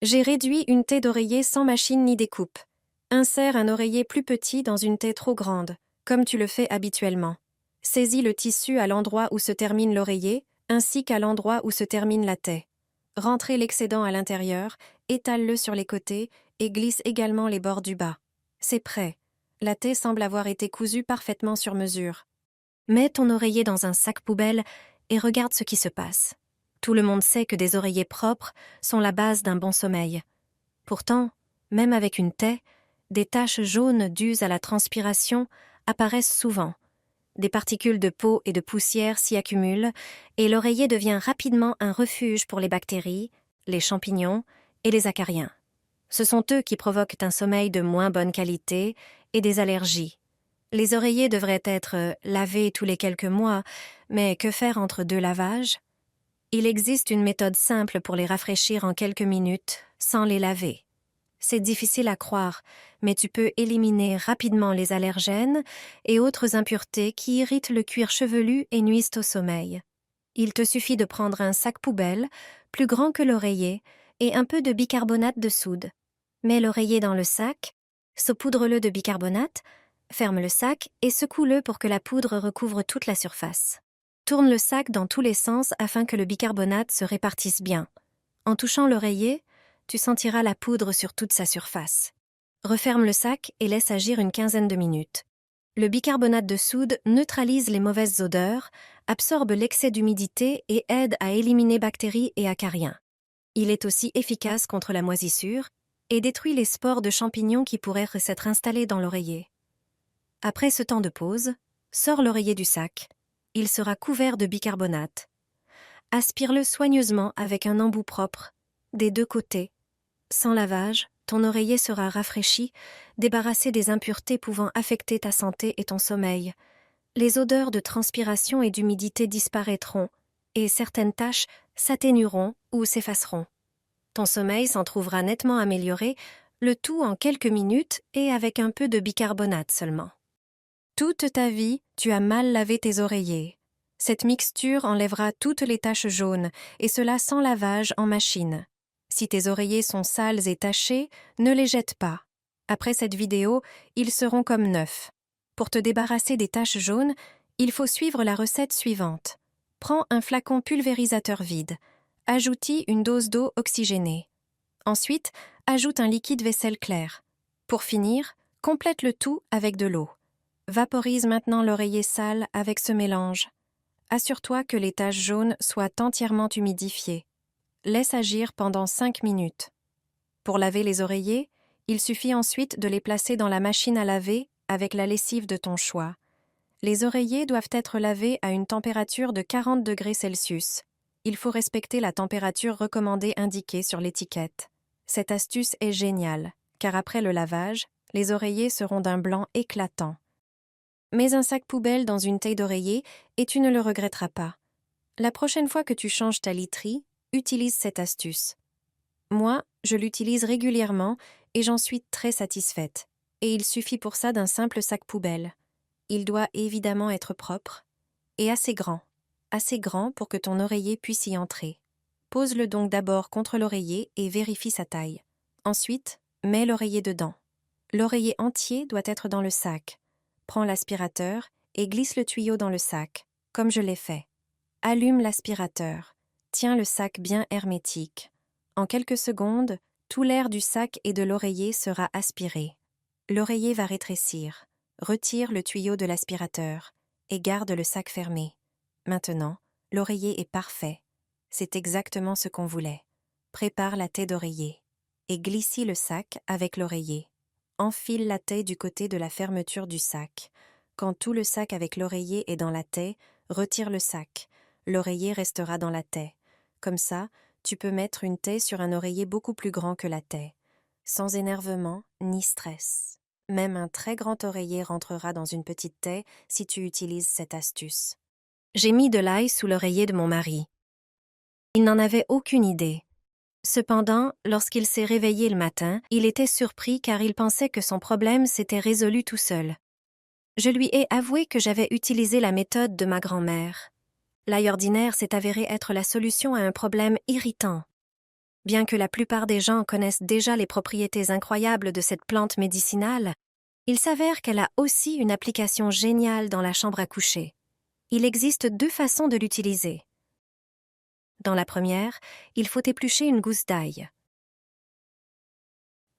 J'ai réduit une taie d'oreiller sans machine ni découpe. Insère un oreiller plus petit dans une taie trop grande, comme tu le fais habituellement. Saisis le tissu à l'endroit où se termine l'oreiller, ainsi qu'à l'endroit où se termine la taie. Rentrez l'excédent à l'intérieur, étale-le sur les côtés et glisse également les bords du bas. C'est prêt. La taie semble avoir été cousue parfaitement sur mesure. Mets ton oreiller dans un sac poubelle et regarde ce qui se passe. Tout le monde sait que des oreillers propres sont la base d'un bon sommeil. Pourtant, même avec une taie, des taches jaunes dues à la transpiration apparaissent souvent. Des particules de peau et de poussière s'y accumulent et l'oreiller devient rapidement un refuge pour les bactéries, les champignons et les acariens. Ce sont eux qui provoquent un sommeil de moins bonne qualité et des allergies. Les oreillers devraient être lavés tous les quelques mois, mais que faire entre deux lavages? Il existe une méthode simple pour les rafraîchir en quelques minutes, sans les laver. C'est difficile à croire, mais tu peux éliminer rapidement les allergènes et autres impuretés qui irritent le cuir chevelu et nuisent au sommeil. Il te suffit de prendre un sac poubelle, plus grand que l'oreiller, et un peu de bicarbonate de soude. Mets l'oreiller dans le sac, saupoudre-le de bicarbonate, ferme le sac et secoue-le pour que la poudre recouvre toute la surface. Tourne le sac dans tous les sens afin que le bicarbonate se répartisse bien. En touchant l'oreiller, tu sentiras la poudre sur toute sa surface. Referme le sac et laisse agir une quinzaine de minutes. Le bicarbonate de soude neutralise les mauvaises odeurs, absorbe l'excès d'humidité et aide à éliminer bactéries et acariens. Il est aussi efficace contre la moisissure et détruit les spores de champignons qui pourraient s'être installés dans l'oreiller. Après ce temps de pause, sors l'oreiller du sac. Il sera couvert de bicarbonate. Aspire-le soigneusement avec un embout propre, des deux côtés. Sans lavage, ton oreiller sera rafraîchi, débarrassé des impuretés pouvant affecter ta santé et ton sommeil. Les odeurs de transpiration et d'humidité disparaîtront, et certaines taches s'atténueront ou s'effaceront. Ton sommeil s'en trouvera nettement amélioré, le tout en quelques minutes et avec un peu de bicarbonate seulement. Toute ta vie, tu as mal lavé tes oreillers. Cette mixture enlèvera toutes les taches jaunes, et cela sans lavage en machine. Si tes oreillers sont sales et tachés, ne les jette pas. Après cette vidéo, ils seront comme neufs. Pour te débarrasser des taches jaunes, il faut suivre la recette suivante. Prends un flacon pulvérisateur vide. Ajoute-y une dose d'eau oxygénée. Ensuite, ajoute un liquide vaisselle clair. Pour finir, complète le tout avec de l'eau. Vaporise maintenant l'oreiller sale avec ce mélange. Assure-toi que les taches jaunes soient entièrement humidifiées. Laisse agir pendant 5 minutes. Pour laver les oreillers, il suffit ensuite de les placer dans la machine à laver avec la lessive de ton choix. Les oreillers doivent être lavés à une température de 40 degrés Celsius. Il faut respecter la température recommandée indiquée sur l'étiquette. Cette astuce est géniale, car après le lavage, les oreillers seront d'un blanc éclatant. Mets un sac poubelle dans une taille d'oreiller et tu ne le regretteras pas. La prochaine fois que tu changes ta literie, utilise cette astuce. Moi, je l'utilise régulièrement et j'en suis très satisfaite. Et il suffit pour ça d'un simple sac poubelle. Il doit évidemment être propre et assez grand pour que ton oreiller puisse y entrer. Pose-le donc d'abord contre l'oreiller et vérifie sa taille. Ensuite, mets l'oreiller dedans. L'oreiller entier doit être dans le sac. Prends l'aspirateur et glisse le tuyau dans le sac, comme je l'ai fait. Allume l'aspirateur. Tiens le sac bien hermétique. En quelques secondes, tout l'air du sac et de l'oreiller sera aspiré. L'oreiller va rétrécir. Retire le tuyau de l'aspirateur et garde le sac fermé. Maintenant, l'oreiller est parfait. C'est exactement ce qu'on voulait. Prépare la taie d'oreiller et glissis le sac avec l'oreiller. Enfile la taie du côté de la fermeture du sac. Quand tout le sac avec l'oreiller est dans la taie, retire le sac. L'oreiller restera dans la taie. Comme ça, tu peux mettre une taie sur un oreiller beaucoup plus grand que la taie. Sans énervement ni stress. Même un très grand oreiller rentrera dans une petite taie si tu utilises cette astuce. J'ai mis de l'ail sous l'oreiller de mon mari. Il n'en avait aucune idée. Cependant, lorsqu'il s'est réveillé le matin, il était surpris car il pensait que son problème s'était résolu tout seul. Je lui ai avoué que j'avais utilisé la méthode de ma grand-mère. L'ail ordinaire s'est avéré être la solution à un problème irritant. Bien que la plupart des gens connaissent déjà les propriétés incroyables de cette plante médicinale, il s'avère qu'elle a aussi une application géniale dans la chambre à coucher. Il existe 2 façons de l'utiliser. Dans la première, il faut éplucher une gousse d'ail.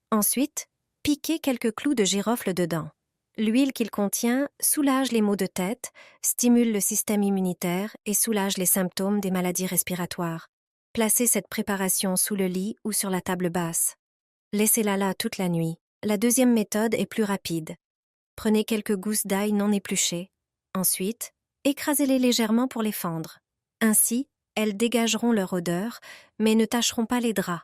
Ensuite, piquer quelques clous de girofle dedans. L'huile qu'il contient soulage les maux de tête, stimule le système immunitaire et soulage les symptômes des maladies respiratoires. Placez cette préparation sous le lit ou sur la table basse. Laissez-la là toute la nuit. La deuxième méthode est plus rapide. Prenez quelques gousses d'ail non épluchées. Ensuite, écrasez-les légèrement pour les fendre. Ainsi, elles dégageront leur odeur, mais ne tacheront pas les draps.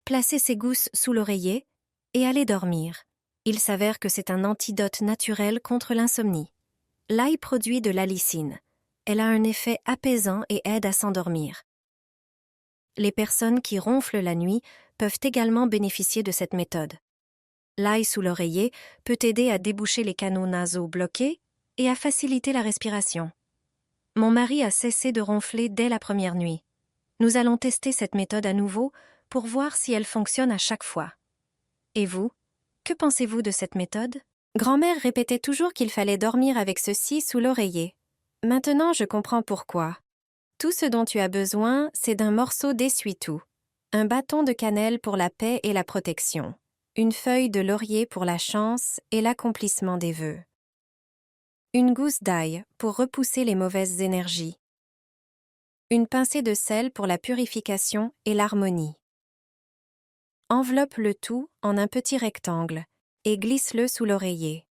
Placez ces gousses sous l'oreiller et allez dormir. Il s'avère que c'est un antidote naturel contre l'insomnie. L'ail produit de l'allicine. Elle a un effet apaisant et aide à s'endormir. Les personnes qui ronflent la nuit peuvent également bénéficier de cette méthode. L'ail sous l'oreiller peut aider à déboucher les canaux nasaux bloqués et à faciliter la respiration. Mon mari a cessé de ronfler dès la première nuit. Nous allons tester cette méthode à nouveau pour voir si elle fonctionne à chaque fois. Et vous, que pensez-vous de cette méthode? Grand-mère répétait toujours qu'il fallait dormir avec ceci sous l'oreiller. Maintenant, je comprends pourquoi. Tout ce dont tu as besoin, c'est d'un morceau d'essuie-tout, un bâton de cannelle pour la paix et la protection, une feuille de laurier pour la chance et l'accomplissement des vœux, une gousse d'ail pour repousser les mauvaises énergies, une pincée de sel pour la purification et l'harmonie. Enveloppe le tout en un petit rectangle et glisse-le sous l'oreiller.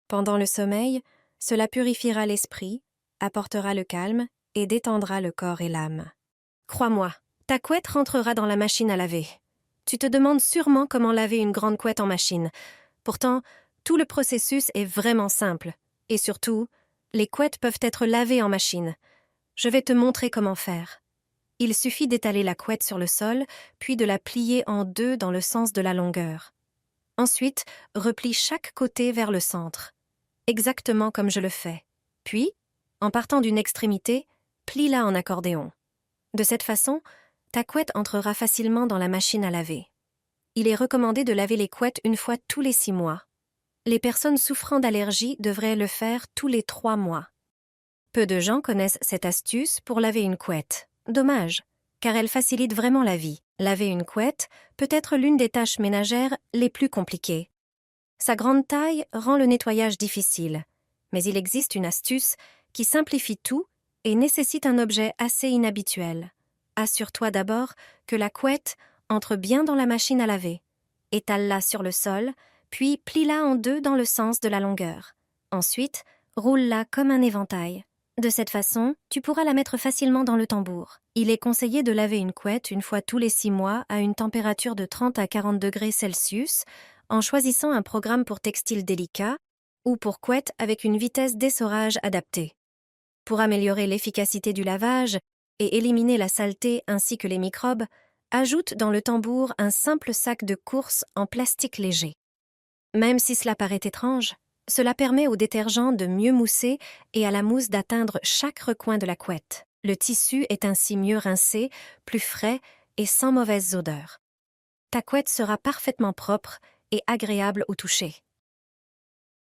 Pendant le sommeil, cela purifiera l'esprit, apportera le calme et détendra le corps et l'âme. Crois-moi, ta couette rentrera dans la machine à laver. Tu te demandes sûrement comment laver une grande couette en machine. Pourtant, tout le processus est vraiment simple. Et surtout, les couettes peuvent être lavées en machine. Je vais te montrer comment faire. Il suffit d'étaler la couette sur le sol, puis de la plier en 2 dans le sens de la longueur. Ensuite, replie chaque côté vers le centre, exactement comme je le fais. Puis, en partant d'une extrémité, plie-la en accordéon. De cette façon, ta couette entrera facilement dans la machine à laver. Il est recommandé de laver les couettes une fois tous les 6 mois. Les personnes souffrant d'allergies devraient le faire tous les 3 mois. Peu de gens connaissent cette astuce pour laver une couette. Dommage, car elle facilite vraiment la vie. Laver une couette peut être l'une des tâches ménagères les plus compliquées. Sa grande taille rend le nettoyage difficile, mais il existe une astuce qui simplifie tout et nécessite un objet assez inhabituel. Assure-toi d'abord que la couette entre bien dans la machine à laver. Étale-la sur le sol, puis plie-la en 2 dans le sens de la longueur. Ensuite, roule-la comme un éventail. De cette façon, tu pourras la mettre facilement dans le tambour. Il est conseillé de laver une couette une fois tous les 6 mois à une température de 30 à 40 degrés Celsius en choisissant un programme pour textile délicat ou pour couette avec une vitesse d'essorage adaptée. Pour améliorer l'efficacité du lavage et éliminer la saleté ainsi que les microbes, ajoute dans le tambour un simple sac de course en plastique léger. Même si cela paraît étrange, cela permet au détergent de mieux mousser et à la mousse d'atteindre chaque recoin de la couette. Le tissu est ainsi mieux rincé, plus frais et sans mauvaise odeur. Ta couette sera parfaitement propre et agréable au toucher.